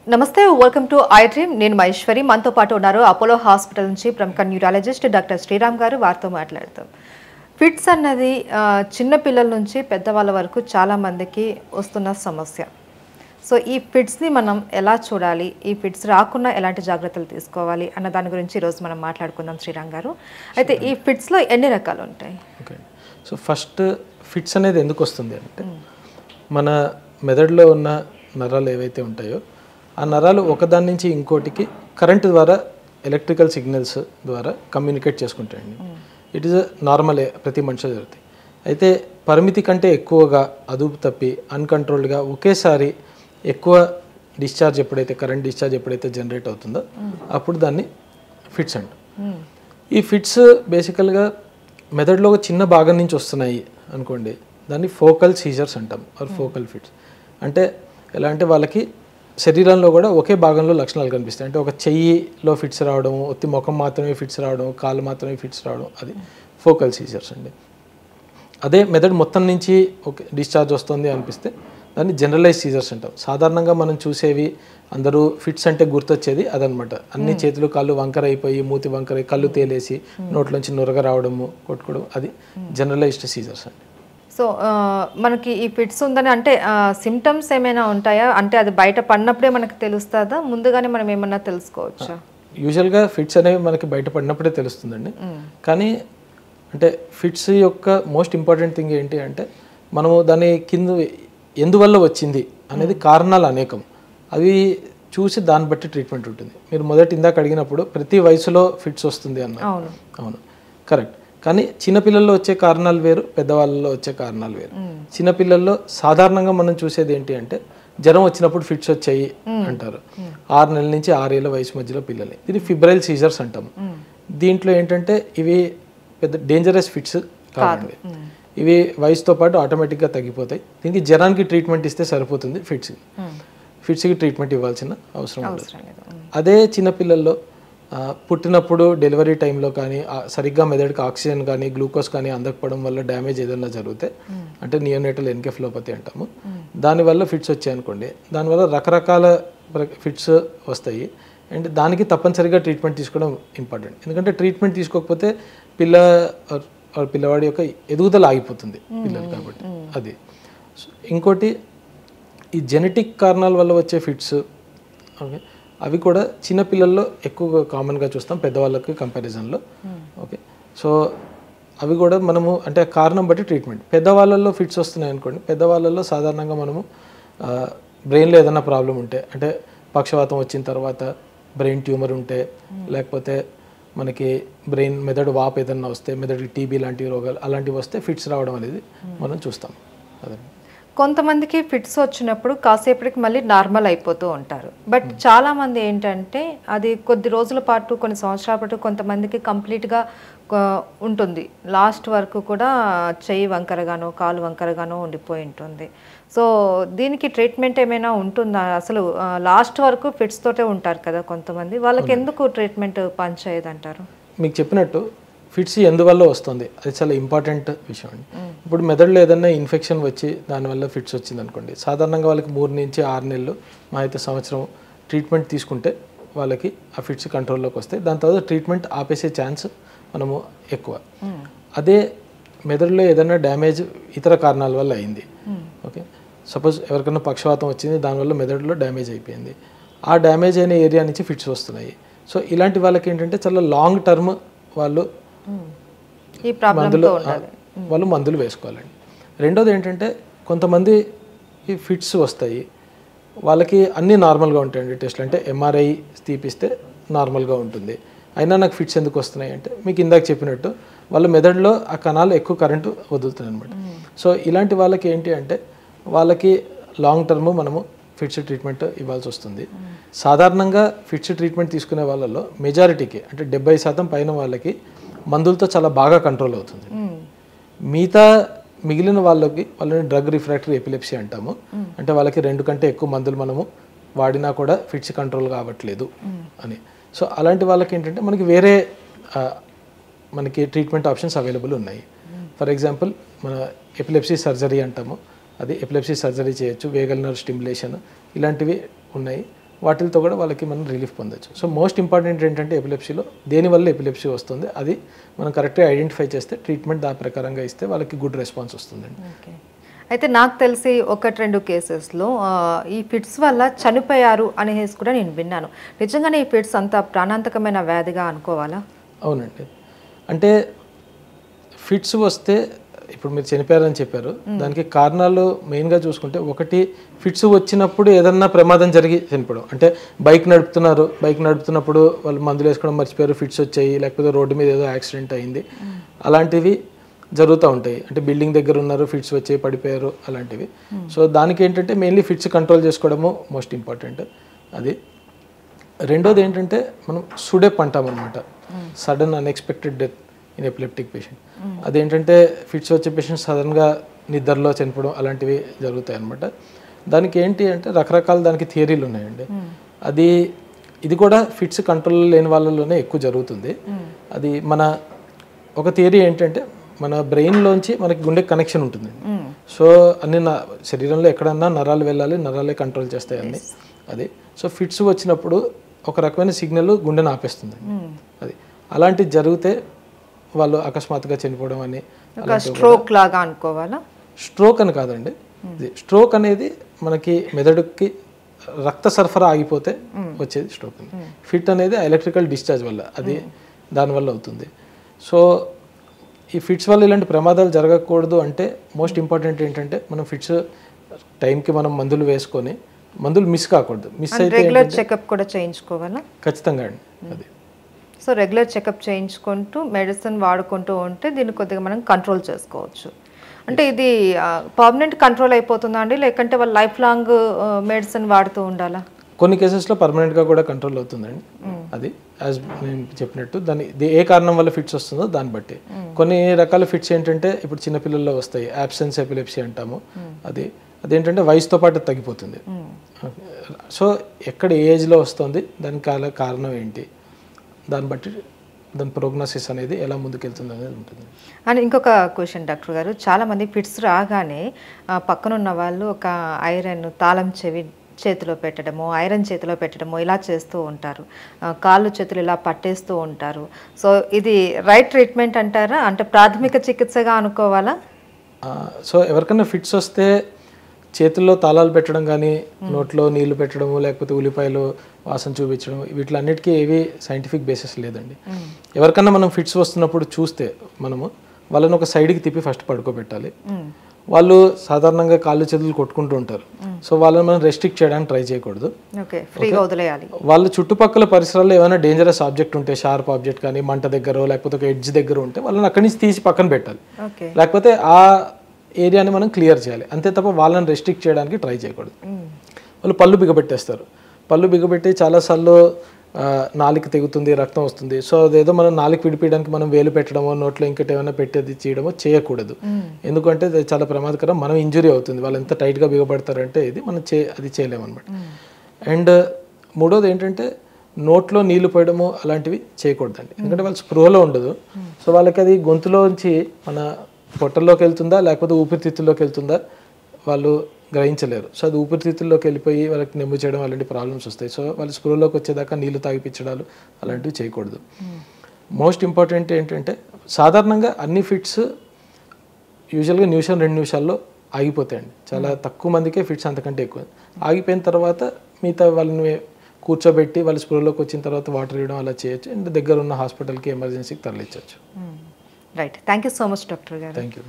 నమస్తే welcome to I dream నేను మహేశ్వరి మనతో పాటు ఉన్నారు అపోలో హాస్పిటల్ నుంచి ప్రముఖ న్యూరాలజిస్ట్ డాక్టర్ శ్రీరామ్ గారు వారితో మాట్లాడతాం ఫిట్స్ అన్నది చిన్న పిల్లల నుంచి పెద్దవాళ్ళ వరకు చాలా మందికి వస్తున్న సమస్య సో ఈ ఫిట్స్ ని మనం ఎలా చూడాలి ఈ ఫిట్స్ రాకుండా ఎలాంటి జాగ్రత్తలు తీసుకోవాలి అన్న దాని గురించి ఈ రోజు మనం మాట్లాడుకుందాం శ్రీరామ్ గారు అయితే ఈ ఫిట్స్ లో ఎన్ని రకాలు ఉంటాయి ఓకే సో ఫస్ట్ ఫిట్స్ అనేది ఎందుకు వస్తుంది అంటే మన మెదడులో ఉన్న నరాలు ఏవైతే ఉంటాయో ఆ నరాలు ఒకదాని నుంచి ఇంకోటికి కరెంటు ద్వారా ఎలక్ట్రికల్ సిగ్నల్స్ ద్వారా కమ్యూనికేట్ చేసుకుంటాయండి ఇట్ ఈస్ నార్మల్ ప్రతి మనిషి జరుగుతాయి అయితే పరిమితి కంటే ఎక్కువగా అదుపు తప్పి అన్కంట్రోల్డ్గా ఒకేసారి ఎక్కువ డిశ్చార్జ్ ఎప్పుడైతే కరెంట్ డిశ్చార్జ్ ఎప్పుడైతే జనరేట్ అవుతుందో అప్పుడు దాన్ని ఫిట్స్ అంటాం ఈ ఫిట్స్ బేసికల్గా మెదడులో ఒక చిన్న భాగం నుంచి వస్తున్నాయి అనుకోండి దాన్ని ఫోకల్ సీజర్స్ అంటాం ఆర్ ఫోకల్ ఫిట్స్ అంటే ఎలా అంటే వాళ్ళకి శరీరంలో కూడా ఒకే భాగంలో లక్షణాలు కనిపిస్తాయి అంటే ఒక చెయ్యిలో ఫిట్స్ రావడం ఒత్తి ముఖం మాత్రమే ఫిట్స్ రావడం కాళ్ళు మాత్రమే ఫిట్స్ రావడం అది ఫోకల్ సీజర్స్ అండి అదే మెదడు మొత్తం నుంచి ఓకే డిశ్చార్జ్ వస్తుంది అనిపిస్తే దాన్ని జనరలైజ్ సీజర్స్ అంటాం సాధారణంగా మనం చూసేవి అందరూ ఫిట్స్ అంటే గుర్తొచ్చేది అదనమాట అన్ని చేతులు కాళ్ళు వంకర అయిపోయి మూతి వంకర కళ్ళు తేలేసి నోట్లోంచి నొరగ రావడము కొట్టుకోవడం అది జనరలైజ్డ్ సీజర్స్ అండి సో మనకి ఈ ఫిట్స్ ఉందని అంటే సిమ్టమ్స్ ఏమైనా ఉంటాయా అంటే అది బయట పడినప్పుడే మనకు తెలుస్తుందా ముందుగానే మనం ఏమన్నా తెలుసుకోవచ్చా యూజువల్గా ఫిట్స్ అనేవి మనకి బయట పడినప్పుడే తెలుస్తుందండి కానీ అంటే ఫిట్స్ యొక్క మోస్ట్ ఇంపార్టెంట్ థింగ్ ఏంటి అంటే మనము దాని కింద ఎందువల్ల వచ్చింది అనేది కారణాలు అనేకం అవి చూసి దాన్ని బట్టి ట్రీట్మెంట్ ఉంటుంది మీరు మొదటి ఇందాక అడిగినప్పుడు ప్రతి వయసులో ఫిట్స్ వస్తుంది అన్నారు అవును కరెక్ట్ కానీ చిన్నపిల్లల్లో వచ్చే కారణాలు వేరు పెద్దవాళ్ళలో వచ్చే కారణాలు వేరు చిన్నపిల్లల్లో సాధారణంగా మనం చూసేది ఏంటి అంటే జ్వరం వచ్చినప్పుడు ఫిట్స్ వచ్చాయి అంటారు 6 నెలల నుంచి 6 ఏళ్ళ వయసు మధ్యలో పిల్లలు ఇది ఫిబ్రైల్ సీజర్స్ అంటాము దీంట్లో ఏంటంటే ఇవి పెద్ద డేంజరస్ ఫిట్స్ కాదండి ఇవి వయసుతో పాటు ఆటోమేటిక్గా తగ్గిపోతాయి దీనికి జ్వరానికి ట్రీట్మెంట్ ఇస్తే సరిపోతుంది ఫిట్స్కి ట్రీట్మెంట్ ఇవ్వాల్సిన అవసరం ఉండదు అదే చిన్నపిల్లల్లో పుట్టినప్పుడు డెలివరీ టైంలో కానీ సరిగ్గా మెదడుకి ఆక్సిజన్ కానీ గ్లూకోజ్ కానీ అందకపోవడం వల్ల డ్యామేజ్ ఏదైనా జరిగితే అంటే నియోనేటల్ ఎన్కెఫలోపతి అంటాము దానివల్ల ఫిట్స్ వచ్చాయి అనుకోండి దానివల్ల రకరకాల ఫిట్స్ వస్తాయి అండ్ దానికి తప్పనిసరిగా ట్రీట్మెంట్ తీసుకోవడం ఇంపార్టెంట్ ఎందుకంటే ట్రీట్మెంట్ తీసుకోకపోతే పిల్లవాడి యొక్క ఎదుగుదల ఆగిపోతుంది పిల్లలు కాబట్టి అది ఇంకోటి ఈ జెనెటిక్ కారణాల వల్ల వచ్చే ఫిట్స్ ఓకే అవి కూడా చిన్నపిల్లల్లో ఎక్కువ కామన్గా చూస్తాం పెద్దవాళ్ళకి కంపారిజన్లో ఓకే సో అవి కూడా మనము అంటే కారణం బట్టి ట్రీట్మెంట్ పెద్దవాళ్ళల్లో ఫిట్స్ వస్తున్నాయి అనుకోండి పెద్దవాళ్ళల్లో సాధారణంగా మనము బ్రెయిన్లో ఏదైనా ప్రాబ్లం ఉంటే అంటే పక్షవాతం వచ్చిన తర్వాత బ్రెయిన్ ట్యూమర్ ఉంటే లేకపోతే మనకి బ్రెయిన్ మెదడు వాపు ఏదన్నా వస్తే మెదడు టీబీ లాంటి రోగాలు అలాంటివి వస్తే ఫిట్స్ రావడం అనేది మనం చూస్తాం అదే కొంతమందికి ఫిట్స్ వచ్చినప్పుడు కాసేపటికి మళ్ళీ నార్మల్ అయిపోతూ ఉంటారు బట్ చాలామంది ఏంటంటే అది కొద్ది రోజుల పాటు కొన్ని సంవత్సరాల పాటు కొంతమందికి కంప్లీట్గా ఉంటుంది లాస్ట్ వరకు కూడా చెయ్యి వంకరగానో కాలు వంకరగానో ఉండిపోయి ఉంటుంది సో దీనికి ట్రీట్మెంట్ ఏమైనా ఉంటుందా అసలు లాస్ట్ వరకు ఫిట్స్ తోటే ఉంటారు కదా కొంతమంది వాళ్ళకి ఎందుకు ట్రీట్మెంట్ పనిచేయదంటారు మీకు చెప్పినట్టు ఫిట్స్ ఎందువల్ల వస్తుంది అది చాలా ఇంపార్టెంట్ విషయం అండి ఇప్పుడు మెదడులో ఏదైనా ఇన్ఫెక్షన్ వచ్చి దానివల్ల ఫిట్స్ వచ్చింది అనుకోండి సాధారణంగా వాళ్ళకి 3 నుంచి 6 నెలలు మా అయితే సంవత్సరం ట్రీట్మెంట్ తీసుకుంటే వాళ్ళకి ఆ ఫిట్స్ కంట్రోల్లోకి వస్తాయి దాని తర్వాత ట్రీట్మెంట్ ఆపేసే ఛాన్స్ మనము ఎక్కువ అదే మెదడులో ఏదైనా డ్యామేజ్ ఇతర కారణాల వల్ల అయింది ఓకే సపోజ్ ఎవరికైనా పక్షవాతం వచ్చింది దానివల్ల మెదడులో డ్యామేజ్ అయిపోయింది ఆ డ్యామేజ్ అయిన ఏరియా నుంచి ఫిట్స్ వస్తున్నాయి సో ఇలాంటి వాళ్ళకి ఏంటంటే చాలా లాంగ్ టర్మ్ వాళ్ళు మందులు వేసుకోవాలండి రెండోది ఏంటంటే కొంతమంది ఈ ఫిట్స్ వస్తాయి వాళ్ళకి అన్నీ నార్మల్గా ఉంటాయండి టెస్ట్లు అంటే ఎంఆర్ఐ తీపిస్తే నార్మల్గా ఉంటుంది అయినా నాకు ఫిట్స్ ఎందుకు వస్తున్నాయి అంటే మీకు ఇందాక చెప్పినట్టు వాళ్ళ మెదడులో ఆ కణాలు ఎక్కువ కరెంటు వదులుతున్నాయి అనమాట సో ఇలాంటి వాళ్ళకి ఏంటి అంటే వాళ్ళకి లాంగ్ టర్మ్ మనము ఫిట్స్ ట్రీట్మెంట్ ఇవ్వాల్సి వస్తుంది సాధారణంగా ఫిట్స్ ట్రీట్మెంట్ తీసుకునే వాళ్ళలో మెజారిటీకి అంటే 70% పైన వాళ్ళకి మందులతో చాలా బాగా కంట్రోల్ అవుతుంది మిగిలిన వాళ్ళని డ్రగ్ రిఫ్రాక్టరీ ఎపిలెప్సీ అంటాము అంటే వాళ్ళకి 2 కంటే ఎక్కువ మందులు మనము వాడినా కూడా ఫిట్స్ కంట్రోల్ కావట్లేదు అని సో అలాంటి వాళ్ళకి ఏంటంటే మనకి వేరే మనకి ట్రీట్మెంట్ ఆప్షన్స్ అవైలబుల్ ఉన్నాయి ఫర్ ఎగ్జాంపుల్ మన ఎపిలెప్సీ సర్జరీ అంటాము అది ఎపిలెప్సీ సర్జరీ చేయొచ్చు వేగల్ నర్వ్ స్టిమ్యులేషన్ ఇలాంటివి ఉన్నాయి వాటితో కూడా వాళ్ళకి మనం రిలీఫ్ పొందొచ్చు. సో మోస్ట్ ఇంపార్టెంట్ ఏంటంటే ఎపిలెప్సీలో దేనివల్ల ఎపిలెప్సీ వస్తుంది అది మనం కరెక్ట్గా ఐడెంటిఫై చేస్తే ట్రీట్మెంట్ దాని ప్రకారంగా ఇస్తే వాళ్ళకి గుడ్ రెస్పాన్స్ వస్తుందండి. ఓకే. అయితే నాకు తెలిసి 1-2 కేసెస్లో ఈ ఫిట్స్ వల్ల చనిపోయారు అనేసి కూడా నేను విన్నాను. నిజంగానే ఈ ఫిట్స్ అంత ప్రాణాంతకమైన వ్యాధిగా అనుకోవాలా? అవునండి. అంటే ఫిట్స్ వస్తే ఇప్పుడు మీరు చనిపోయారని చెప్పారు, దానికి కారణాలు మెయిన్గా చూసుకుంటే ఒకటి ఫిట్స్ వచ్చినప్పుడు ఏదన్నా ప్రమాదం జరిగి చనిపోవడం. అంటే బైక్ నడుపుతున్నప్పుడు వాళ్ళు మందులు వేసుకోవడం మర్చిపోయారు, ఫిట్స్ వచ్చాయి, లేకపోతే రోడ్డు మీద ఏదో యాక్సిడెంట్ అయింది, అలాంటివి జరుగుతూ ఉంటాయి. అంటే బిల్డింగ్ దగ్గర ఉన్నారు, ఫిట్స్ వచ్చి పడిపోయారు, అలాంటివి. సో దానికి ఏంటంటే మెయిన్లీ ఫిట్స్ కంట్రోల్ చేసుకోవడము మోస్ట్ ఇంపార్టెంట్. అది రెండోది ఏంటంటే మనం సుడెప్ అంటామన్నమాట, sudden unexpected death in epileptic patient. అదేంటంటే ఫిట్స్ వచ్చే పేషెంట్స్ సడన్గా నిద్రలో చనిపోవడం అలాంటివి జరుగుతాయి అన్నమాట. దానికి ఏంటి అంటే రకరకాల దానికి థియరీలు ఉన్నాయండి. ఇది కూడా ఫిట్స్ కంట్రోల్ లేని వాళ్ళలోనే ఎక్కువ జరుగుతుంది. అది మన ఒక థియరీ ఏంటంటే మన బ్రెయిన్లోంచి మనకి గుండె కనెక్షన్ ఉంటుంది. సో అన్ని శరీరంలో ఎక్కడన్నా నరాలు వెళ్ళాలి, నరాలే కంట్రోల్ చేస్తాయి అన్ని. అది సో ఫిట్స్ వచ్చినప్పుడు ఒక రకమైన సిగ్నల్ గుండెను ఆపేస్తుంది. అది అలాంటివి జరిగితే వాళ్ళు అకస్మాత్తుగా చనిపోవడం అని. స్ట్రోక్ లాగా అనుకోవాలా? స్ట్రోక్ అని కాదండి, స్ట్రోక్ అనేది మనకి మెదడుకి రక్త సరఫరా ఆగిపోతే వచ్చేది స్ట్రోక్ అని. ఫిట్ అనేది ఎలక్ట్రికల్ డిశ్చార్జ్ వల్ల, అది దానివల్ల అవుతుంది. సో ఈ ఫిట్స్ వల్ల ఇలాంటి ప్రమాదాలు జరగకూడదు అంటే మోస్ట్ ఇంపార్టెంట్ ఏంటంటే మనం ఫిట్స్ టైంకి మనం మందులు వేసుకొని మందులు మిస్ కాకూడదు. మిస్ అయితే రెగ్యులర్ చెకప్ కూడా చేయించుకోవాలా? ఖచ్చితంగా అండి. అది సో రెగ్యులర్ చెకప్ చేయించుకుంటూ మెడిసిన్ వాడుకుంటూ ఉంటే దీన్ని కొద్దిగా మనం కంట్రోల్ చేసుకోవచ్చు. అంటే ఇది పర్మనెంట్ కంట్రోల్ అయిపోతుందా అండి, లేకంటే వాళ్ళు లైఫ్ లాంగ్ మెడిసిన్ వాడుతూ ఉండాలా? కొన్ని కేసెస్లో పర్మనెంట్గా కూడా కంట్రోల్ అవుతుందండి. అది యాజ్ నేను చెప్పినట్టు దాని ఏ కారణం వల్ల ఫిట్స్ వస్తుందో దాన్ని బట్టి. కొన్ని రకాల ఫిట్స్ ఏంటంటే ఇప్పుడు చిన్నపిల్లల్లో వస్తాయి, యాబ్సెన్స్ ఎపిలెప్సీ అంటాము. అదేంటంటే వయసుతో పాటు తగ్గిపోతుంది. సో ఎక్కడ ఏ ఏజ్లో వస్తుంది, దానికి కారణం ఏంటి, దాన్ని బట్టి దాని ప్రోగ్నోసిస్ అనేది ఎలా ముందుకెళ్తుంది అనేది ఉంటుంది. అండ్ ఇంకొక క్వశ్చన్ డాక్టర్ గారు, చాలామంది ఫిట్స్ రాగానే పక్కనున్న వాళ్ళు ఒక ఐరన్ తాళం చెవి చేతిలో పెట్టడము, ఐరన్ చేతిలో పెట్టడము ఇలా చేస్తూ ఉంటారు, కాళ్ళు చేతులు ఇలా పట్టేస్తూ ఉంటారు. సో ఇది రైట్ ట్రీట్మెంట్ అంటారా, అంటే ప్రాథమిక చికిత్సగా అనుకోవాలా? సో ఎవరికైనా ఫిట్స్ వస్తే చేతుల్లో తాళాలు పెట్టడం కానీ, నోట్లో నీళ్లు పెట్టడము, లేకపోతే ఉల్లిపాయలు వాసన చూపించడం, వీటిలన్నిటికీ ఏవి సైంటిఫిక్ బేసిస్ లేదండి. ఎవరికన్నా మనం ఫిట్స్ వస్తున్నప్పుడు చూస్తే మనము వాళ్ళని ఒక సైడ్కి తిప్పి ఫస్ట్ పడుకోబెట్టాలి. వాళ్ళు సాధారణంగా కాళ్ళు చేతులు కొట్టుకుంటూ ఉంటారు. సో వాళ్ళని మనం రెస్ట్రిక్ట్ చేయడానికి ట్రై చేయకూడదు, వాళ్ళ చుట్టుపక్కల పరిసరాల్లో ఏమైనా డేంజరస్ ఆబ్జెక్ట్ ఉంటే, షార్ప్ ఆబ్జెక్ట్ కానీ మంట దగ్గర లేకపోతే ఒక ఎడ్జ్ దగ్గర ఉంటే వాళ్ళని అక్కడి నుంచి తీసి పక్కన పెట్టాలి. లేకపోతే ఆ ఏరియాని మనం క్లియర్ చేయాలి, అంతే తప్ప వాళ్ళని రెస్ట్రిక్ట్ చేయడానికి ట్రై చేయకూడదు. వాళ్ళు పళ్ళు బిగబెట్టేస్తారు, పళ్ళు బిగబెట్టి చాలాసార్లు నాలుక తెగుతుంది, రక్తం వస్తుంది. సో అదేదో మనం నాలుక విడిపించడానికి మనం వేలు పెట్టడమో నోట్లో ఇంకటి ఏమైనా పెట్టేది చేయడమో చేయకూడదు. ఎందుకంటే అది చాలా ప్రమాదకరం, మనం ఇంజురీ అవుతుంది. వాళ్ళు ఎంత టైట్గా బిగబడతారంటే ఇది మనం అది చేయలేమన్నమాట. అండ్ మూడోది ఏంటంటే నోట్లో నీళ్లు పోయడము అలాంటివి చేయకూడదండి, ఎందుకంటే వాళ్ళు స్పృహలో ఉండదు. సో వాళ్ళకి అది గొంతులోంచి మన పొట్టల్లోకి వెళ్తుందా లేకపోతే ఊపిరితిత్తుల్లోకి వెళ్తుందా వాళ్ళు గ్రహించలేరు. సో అది ఊపిరితిత్తుల్లోకి వెళ్ళిపోయి వాళ్ళకి నెమ్ము చేయడం అలాంటి ప్రాబ్లమ్స్ వస్తాయి. సో వాళ్ళు స్పృహలోకి వచ్చేదాకా నీళ్లు తాగిపించడాలు అలాంటివి చేయకూడదు. మోస్ట్ ఇంపార్టెంట్ ఏంటంటే సాధారణంగా అన్ని ఫిట్స్ యూజువల్గా నిమిషం 2 నిమిషాల్లో ఆగిపోతాయండి. చాలా తక్కువ మందికే ఫిట్స్ అంతకంటే ఎక్కువ. ఆగిపోయిన తర్వాత మిగతా వాళ్ళని కూర్చోబెట్టి వాళ్ళ స్పృహలోకి వచ్చిన తర్వాత వాటర్ ఇవ్వడం అలా చేయొచ్చు. అండ్ దగ్గర ఉన్న హాస్పిటల్కి ఎమర్జెన్సీకి తరలించవచ్చు. Right, thank you so much doctor గారు. Thank you.